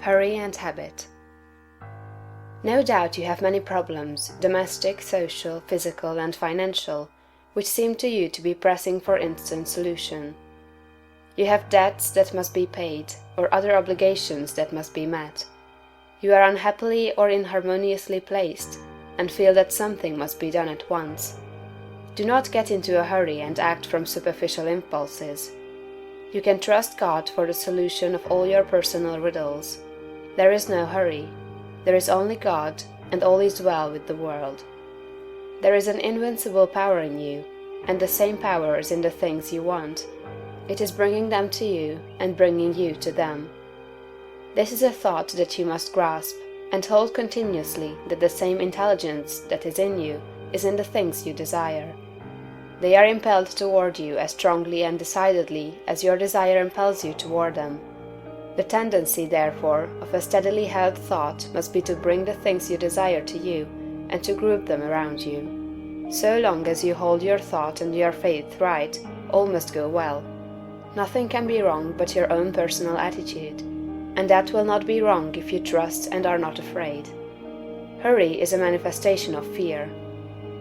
Hurry and habit. No doubt you have many problems, domestic, social, physical, and financial, which seem to you to be pressing for instant solution. You have debts that must be paid, or other obligations that must be met. You are unhappily or inharmoniously placed, and feel that something must be done at once. Do not get into a hurry and act from superficial impulses. You can trust God for the solution of all your personal riddles. There is no hurry. There is only God, and all is well with the world. There is an invincible power in you, and the same power is in the things you want. It is bringing them to you, and bringing you to them. This is a thought that you must grasp, and hold continuously that the same intelligence that is in you is in the things you desire. They are impelled toward you as strongly and decidedly as your desire impels you toward them. The tendency, therefore, of a steadily held thought must be to bring the things you desire to you, and to group them around you. So long as you hold your thought and your faith right, all must go well. Nothing can be wrong but your own personal attitude, and that will not be wrong if you trust and are not afraid. Hurry is a manifestation of fear.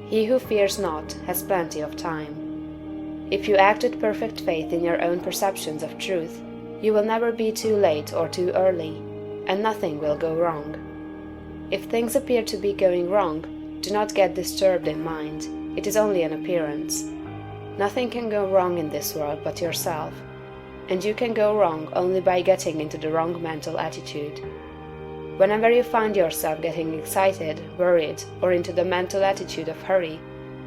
He who fears not has plenty of time. If you act with perfect faith in your own perceptions of truth, you will never be too late or too early, and nothing will go wrong. If things appear to be going wrong, do not get disturbed in mind. It is only an appearance. Nothing can go wrong in this world but yourself, and you can go wrong only by getting into the wrong mental attitude. Whenever you find yourself getting excited, worried, or into the mental attitude of hurry,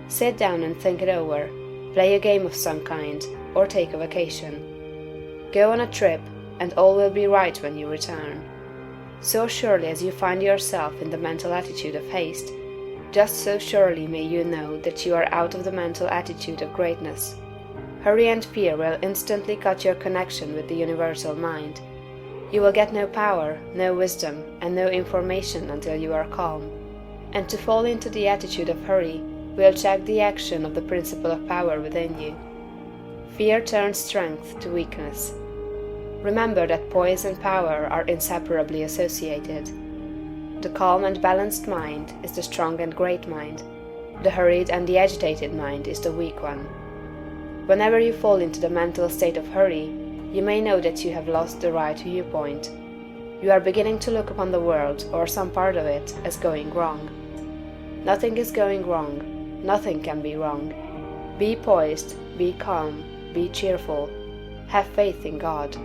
sit down and think it over, play a game of some kind, or take a vacation. Go on a trip, and all will be right when you return. So surely as you find yourself in the mental attitude of haste, just so surely may you know that you are out of the mental attitude of greatness. Hurry and fear will instantly cut your connection with the universal mind. You will get no power, no wisdom, and no information until you are calm. And to fall into the attitude of hurry will check the action of the principle of power within you. Fear turns strength to weakness. Remember that poise and power are inseparably associated. The calm and balanced mind is the strong and great mind. The hurried and the agitated mind is the weak one. Whenever you fall into the mental state of hurry, you may know that you have lost the right viewpoint. You are beginning to look upon the world, or some part of it, as going wrong. Nothing is going wrong. Nothing can be wrong. Be poised, be calm, be cheerful. Have faith in God.